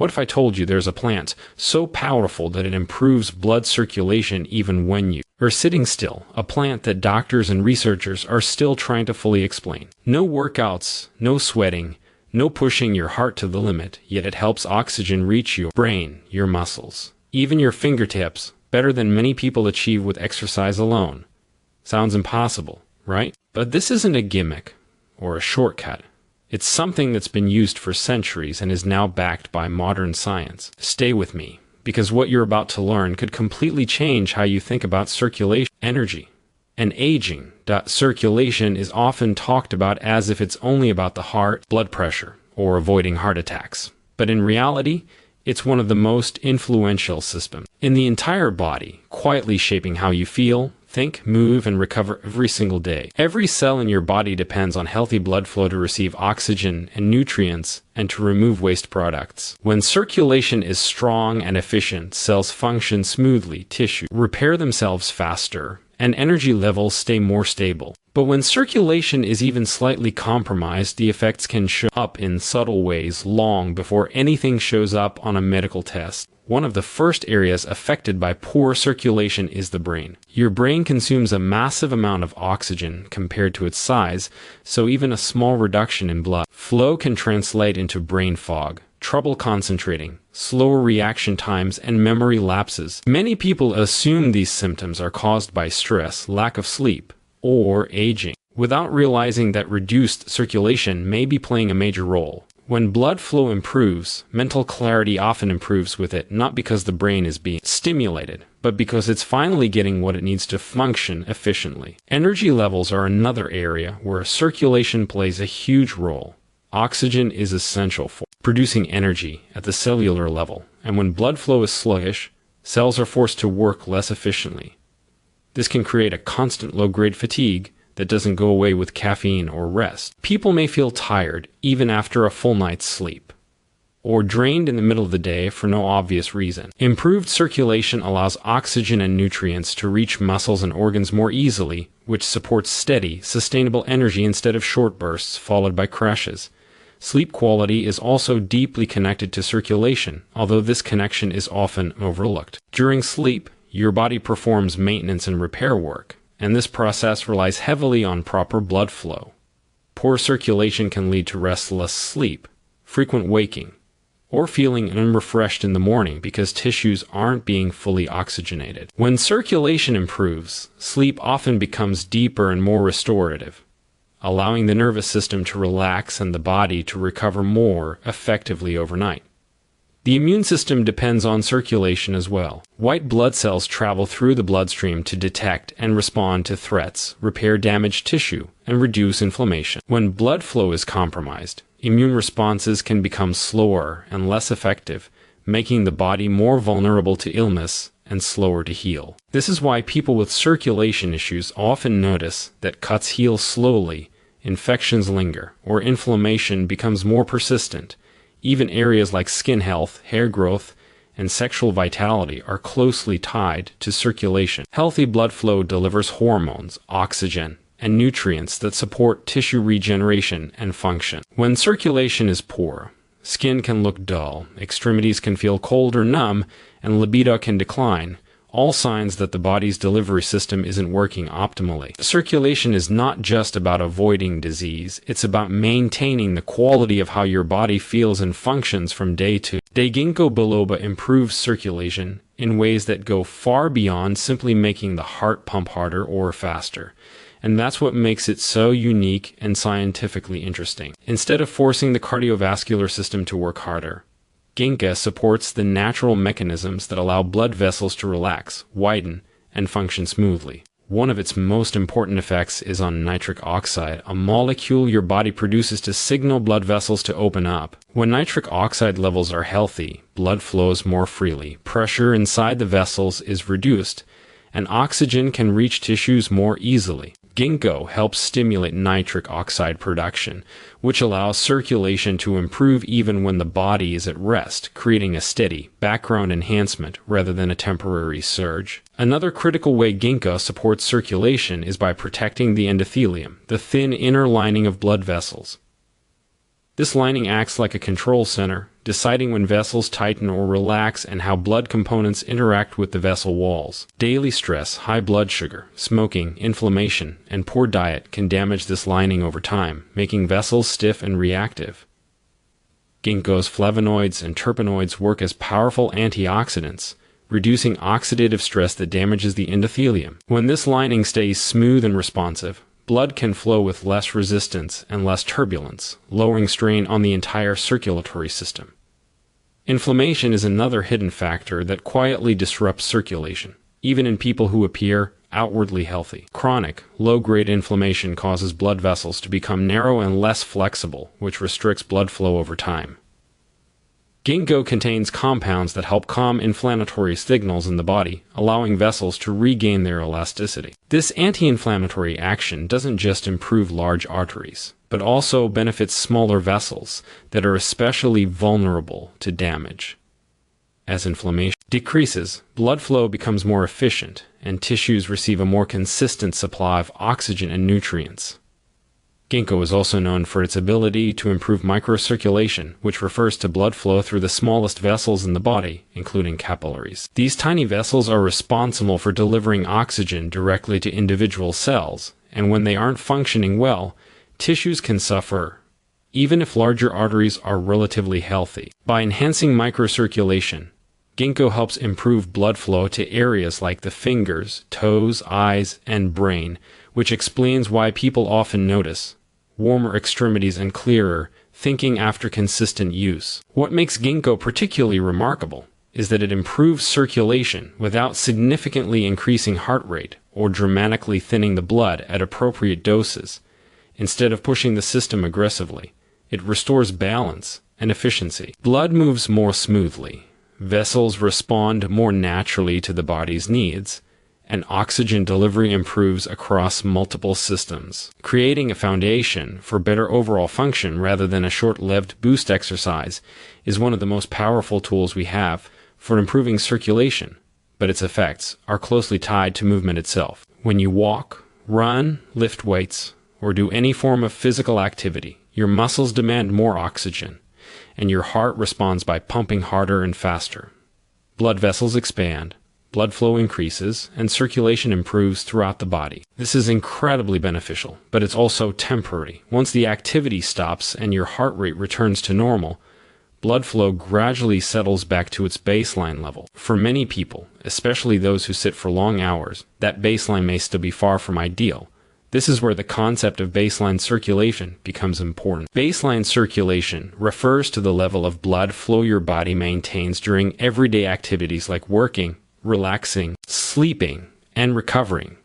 What if I told you there's a plant so powerful that it improves blood circulation even when you are sitting still? A plant that doctors and researchers are still trying to fully explain. No workouts, no sweating, no pushing your heart to the limit, yet it helps oxygen reach your brain, your muscles, even your fingertips, better than many people achieve with exercise alone. Sounds impossible, right? But this isn't a gimmick or a shortcut. It's something that's been used for centuries and is now backed by modern science. Stay with me, because what you're about to learn could completely change how you think about circulation, energy, and aging. Circulation is often talked about as if it's only about the heart, blood pressure, or avoiding heart attacks. But in reality, it's one of the most influential systems in the entire body, quietly shaping how you feel, think, move, and recover every single day. Every cell in your body depends on healthy blood flow to receive oxygen and nutrients and to remove waste products. When circulation is strong and efficient, cells function smoothly, tissue repair themselves faster, and energy levels stay more stable. But when circulation is even slightly compromised, the effects can show up in subtle ways long before anything shows up on a medical test. One of the first areas affected by poor circulation is the brain. Your brain consumes a massive amount of oxygen compared to its size, so even a small reduction in blood flow can translate into brain fog, trouble concentrating, slower reaction times, and memory lapses. Many people assume these symptoms are caused by stress, lack of sleep, or aging, without realizing that reduced circulation may be playing a major role. When blood flow improves, mental clarity often improves with it, not because the brain is being stimulated, but because it's finally getting what it needs to function efficiently. Energy levels are another area where circulation plays a huge role. Oxygen is essential for producing energy at the cellular level, and when blood flow is sluggish, cells are forced to work less efficiently. This can create a constant low-grade fatigue that doesn't go away with caffeine or rest. People may feel tired even after a full night's sleep, or drained in the middle of the day for no obvious reason. Improved circulation allows oxygen and nutrients to reach muscles and organs more easily, which supports steady, sustainable energy instead of short bursts followed by crashes. Sleep quality is also deeply connected to circulation, although this connection is often overlooked. During sleep, your body performs maintenance and repair work, and this process relies heavily on proper blood flow. Poor circulation can lead to restless sleep, frequent waking, or feeling unrefreshed in the morning because tissues aren't being fully oxygenated. When circulation improves, sleep often becomes deeper and more restorative, allowing the nervous system to relax and the body to recover more effectively overnight. The immune system depends on circulation as well. White blood cells travel through the bloodstream to detect and respond to threats, repair damaged tissue, and reduce inflammation. When blood flow is compromised, immune responses can become slower and less effective, making the body more vulnerable to illness and slower to heal. This is why people with circulation issues often notice that cuts heal slowly, infections linger, or inflammation becomes more persistent. Even areas like skin health, hair growth, and sexual vitality are closely tied to circulation. Healthy blood flow delivers hormones, oxygen, and nutrients that support tissue regeneration and function. When circulation is poor, skin can look dull, extremities can feel cold or numb, and libido can decline, all signs that the body's delivery system isn't working optimally. Circulation is not just about avoiding disease, it's about maintaining the quality of how your body feels and functions from day to day. Ginkgo biloba improves circulation in ways that go far beyond simply making the heart pump harder or faster. And that's what makes it so unique and scientifically interesting. Instead of forcing the cardiovascular system to work harder, Ginkgo supports the natural mechanisms that allow blood vessels to relax, widen, and function smoothly. One of its most important effects is on nitric oxide, a molecule your body produces to signal blood vessels to open up. When nitric oxide levels are healthy, blood flows more freely, pressure inside the vessels is reduced, and oxygen can reach tissues more easily. Ginkgo helps stimulate nitric oxide production, which allows circulation to improve even when the body is at rest, creating a steady background enhancement rather than a temporary surge. Another critical way Ginkgo supports circulation is by protecting the endothelium, the thin inner lining of blood vessels. This lining acts like a control center, deciding when vessels tighten or relax and how blood components interact with the vessel walls. Daily stress, high blood sugar, smoking, inflammation, and poor diet can damage this lining over time, making vessels stiff and reactive. Ginkgo's flavonoids and terpenoids work as powerful antioxidants, reducing oxidative stress that damages the endothelium. When this lining stays smooth and responsive, blood can flow with less resistance and less turbulence, lowering strain on the entire circulatory system. Inflammation is another hidden factor that quietly disrupts circulation, even in people who appear outwardly healthy. Chronic, low-grade inflammation causes blood vessels to become narrow and less flexible, which restricts blood flow over time. Ginkgo contains compounds that help calm inflammatory signals in the body, allowing vessels to regain their elasticity. This anti-inflammatory action doesn't just improve large arteries, but also benefits smaller vessels that are especially vulnerable to damage. As inflammation decreases, blood flow becomes more efficient, and tissues receive a more consistent supply of oxygen and nutrients. Ginkgo is also known for its ability to improve microcirculation, which refers to blood flow through the smallest vessels in the body, including capillaries. These tiny vessels are responsible for delivering oxygen directly to individual cells, and when they aren't functioning well, tissues can suffer, even if larger arteries are relatively healthy. By enhancing microcirculation, Ginkgo helps improve blood flow to areas like the fingers, toes, eyes, and brain, which explains why people often notice warmer extremities and clearer thinking after consistent use. What makes Ginkgo particularly remarkable is that it improves circulation without significantly increasing heart rate or dramatically thinning the blood at appropriate doses. Instead of pushing the system aggressively, it restores balance and efficiency. Blood moves more smoothly, vessels respond more naturally to the body's needs, and oxygen delivery improves across multiple systems, creating a foundation for better overall function rather than a short-lived boost. Exercise is one of the most powerful tools we have for improving circulation, but its effects are closely tied to movement itself. When you walk, run, lift weights, or do any form of physical activity, your muscles demand more oxygen, and your heart responds by pumping harder and faster. Blood vessels expand, blood flow increases, and circulation improves throughout the body. This is incredibly beneficial, but it's also temporary. Once the activity stops and your heart rate returns to normal, blood flow gradually settles back to its baseline level. For many people, especially those who sit for long hours, that baseline may still be far from ideal. This is where the concept of baseline circulation becomes important. Baseline circulation refers to the level of blood flow your body maintains during everyday activities like working, relaxing, sleeping, and recovering.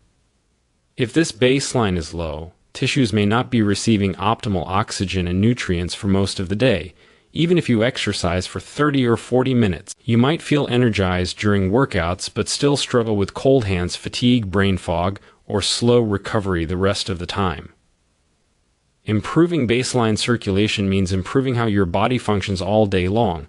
If this baseline is low, tissues may not be receiving optimal oxygen and nutrients for most of the day. Even if you exercise for 30 or 40 minutes, you might feel energized during workouts but still struggle with cold hands, fatigue, brain fog, or slow recovery the rest of the time. Improving baseline circulation means improving how your body functions all day long,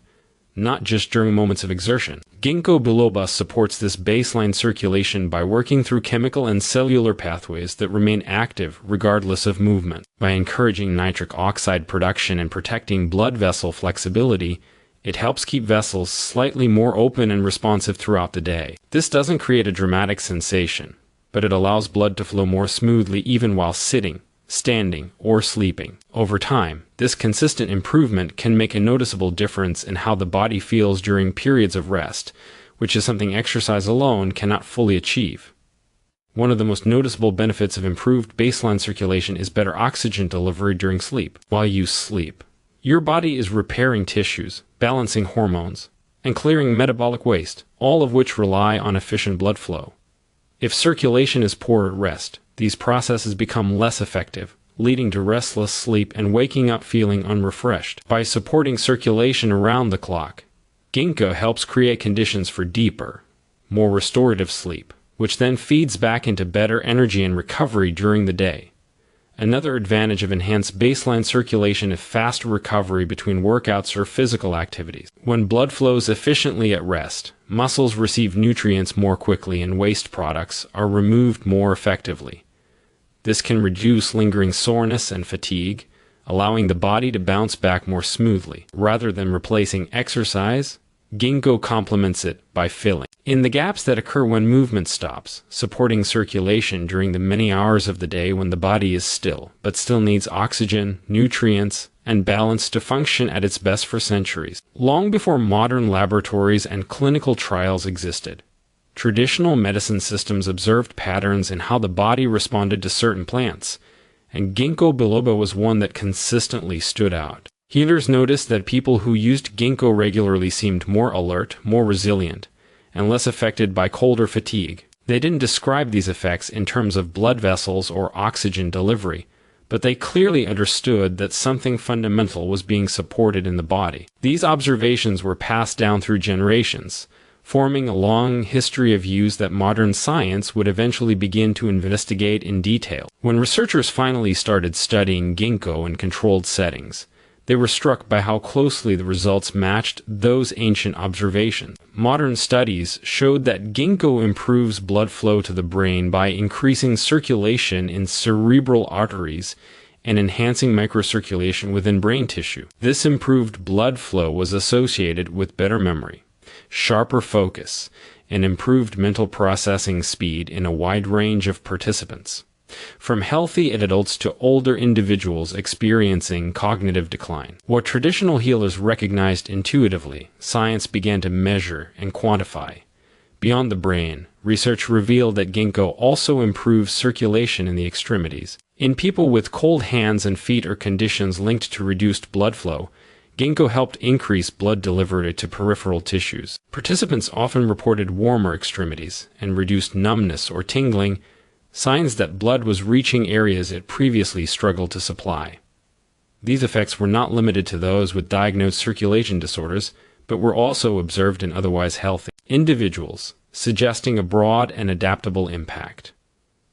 not just during moments of exertion. Ginkgo biloba supports this baseline circulation by working through chemical and cellular pathways that remain active regardless of movement. By encouraging nitric oxide production and protecting blood vessel flexibility, it helps keep vessels slightly more open and responsive throughout the day. This doesn't create a dramatic sensation, but it allows blood to flow more smoothly even while sitting, standing, or sleeping. Over time, this consistent improvement can make a noticeable difference in how the body feels during periods of rest, which is something exercise alone cannot fully achieve. One of the most noticeable benefits of improved baseline circulation is better oxygen delivery during sleep. While you sleep, your body is repairing tissues, balancing hormones, and clearing metabolic waste, all of which rely on efficient blood flow. If circulation is poor at rest, these processes become less effective, leading to restless sleep and waking up feeling unrefreshed. By supporting circulation around the clock, Ginkgo helps create conditions for deeper, more restorative sleep, which then feeds back into better energy and recovery during the day. Another advantage of enhanced baseline circulation is faster recovery between workouts or physical activities. When blood flows efficiently at rest, muscles receive nutrients more quickly and waste products are removed more effectively. This can reduce lingering soreness and fatigue, allowing the body to bounce back more smoothly. Rather than replacing exercise, ginkgo complements it by filling in the gaps that occur when movement stops, supporting circulation during the many hours of the day when the body is still, but still needs oxygen, nutrients, and balance to function at its best. For centuries, long before modern laboratories and clinical trials existed, traditional medicine systems observed patterns in how the body responded to certain plants, and ginkgo biloba was one that consistently stood out. Healers noticed that people who used ginkgo regularly seemed more alert, more resilient, and less affected by cold or fatigue. They didn't describe these effects in terms of blood vessels or oxygen delivery, but they clearly understood that something fundamental was being supported in the body. These observations were passed down through generations, forming a long history of use that modern science would eventually begin to investigate in detail. When researchers finally started studying ginkgo in controlled settings, they were struck by how closely the results matched those ancient observations. Modern studies showed that ginkgo improves blood flow to the brain by increasing circulation in cerebral arteries and enhancing microcirculation within brain tissue. This improved blood flow was associated with better memory, sharper focus, and improved mental processing speed in a wide range of participants, from healthy adults to older individuals experiencing cognitive decline. What traditional healers recognized intuitively, science began to measure and quantify. Beyond the brain, research revealed that ginkgo also improves circulation in the extremities. In people with cold hands and feet or conditions linked to reduced blood flow, ginkgo helped increase blood delivery to peripheral tissues. Participants often reported warmer extremities and reduced numbness or tingling, signs that blood was reaching areas it previously struggled to supply. These effects were not limited to those with diagnosed circulation disorders, but were also observed in otherwise healthy individuals, suggesting a broad and adaptable impact.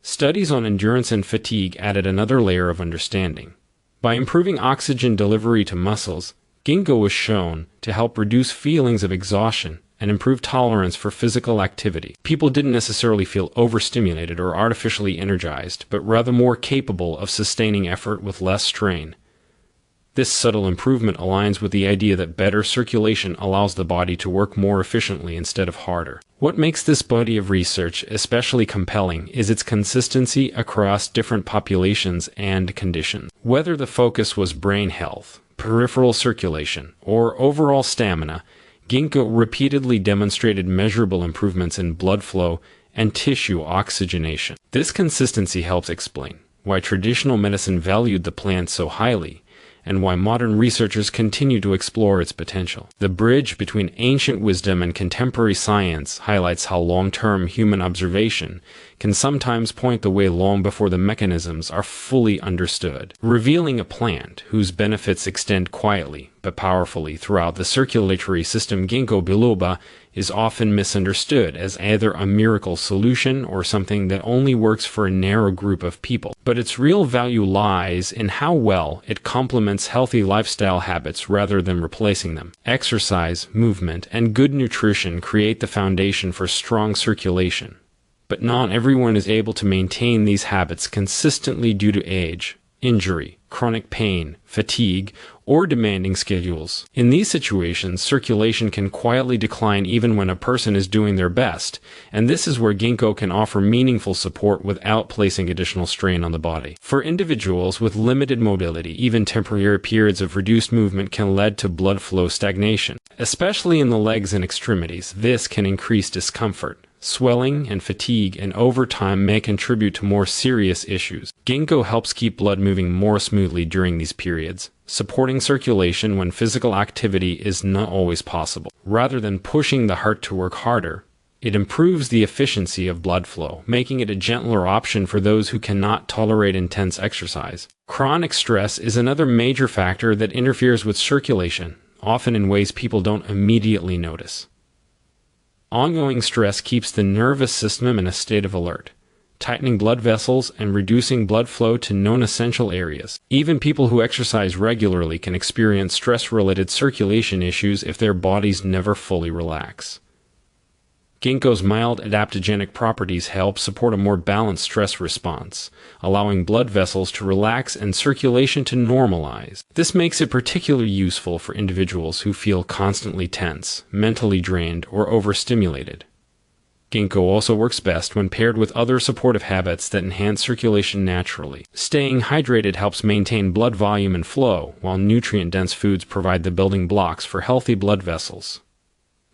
Studies on endurance and fatigue added another layer of understanding. By improving oxygen delivery to muscles, ginkgo was shown to help reduce feelings of exhaustion and improve tolerance for physical activity. People didn't necessarily feel overstimulated or artificially energized, but rather more capable of sustaining effort with less strain. This subtle improvement aligns with the idea that better circulation allows the body to work more efficiently instead of harder. What makes this body of research especially compelling is its consistency across different populations and conditions. Whether the focus was brain health, peripheral circulation, or overall stamina, ginkgo repeatedly demonstrated measurable improvements in blood flow and tissue oxygenation. This consistency helps explain why traditional medicine valued the plant so highly, and why modern researchers continue to explore its potential. The bridge between ancient wisdom and contemporary science highlights how long-term human observation can sometimes point the way long before the mechanisms are fully understood, revealing a plant whose benefits extend quietly but powerfully throughout the circulatory system. Ginkgo biloba is often misunderstood as either a miracle solution or something that only works for a narrow group of people. But its real value lies in how well it complements healthy lifestyle habits rather than replacing them. Exercise, movement, and good nutrition create the foundation for strong circulation. But not everyone is able to maintain these habits consistently due to age, injury, chronic pain, fatigue, or demanding schedules. In these situations, circulation can quietly decline even when a person is doing their best, and this is where ginkgo can offer meaningful support without placing additional strain on the body. For individuals with limited mobility, even temporary periods of reduced movement can lead to blood flow stagnation. Especially in the legs and extremities, this can increase discomfort, swelling, and fatigue, and over time may contribute to more serious issues. Ginkgo helps keep blood moving more smoothly during these periods, supporting circulation when physical activity is not always possible. Rather than pushing the heart to work harder, it improves the efficiency of blood flow, making it a gentler option for those who cannot tolerate intense exercise. Chronic stress is another major factor that interferes with circulation, often in ways people don't immediately notice. Ongoing stress keeps the nervous system in a state of alert, tightening blood vessels and reducing blood flow to non-essential areas. Even people who exercise regularly can experience stress-related circulation issues if their bodies never fully relax. Ginkgo's mild adaptogenic properties help support a more balanced stress response, allowing blood vessels to relax and circulation to normalize. This makes it particularly useful for individuals who feel constantly tense, mentally drained, or overstimulated. Ginkgo also works best when paired with other supportive habits that enhance circulation naturally. Staying hydrated helps maintain blood volume and flow, while nutrient-dense foods provide the building blocks for healthy blood vessels.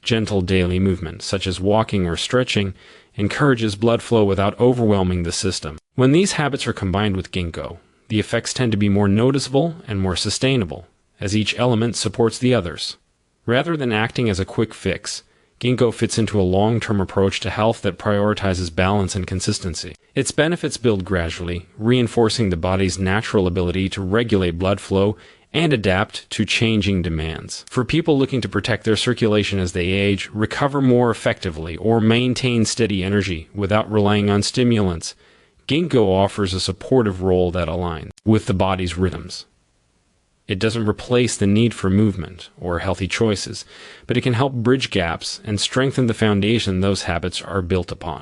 Gentle daily movement, such as walking or stretching, encourages blood flow without overwhelming the system. When these habits are combined with Ginkgo, the effects tend to be more noticeable and more sustainable, as each element supports the others. Rather than acting as a quick fix, Ginkgo fits into a long-term approach to health that prioritizes balance and consistency. Its benefits build gradually, reinforcing the body's natural ability to regulate blood flow and adapt to changing demands. For people looking to protect their circulation as they age, recover more effectively, or maintain steady energy without relying on stimulants, Ginkgo offers a supportive role that aligns with the body's rhythms. It doesn't replace the need for movement or healthy choices, but it can help bridge gaps and strengthen the foundation those habits are built upon.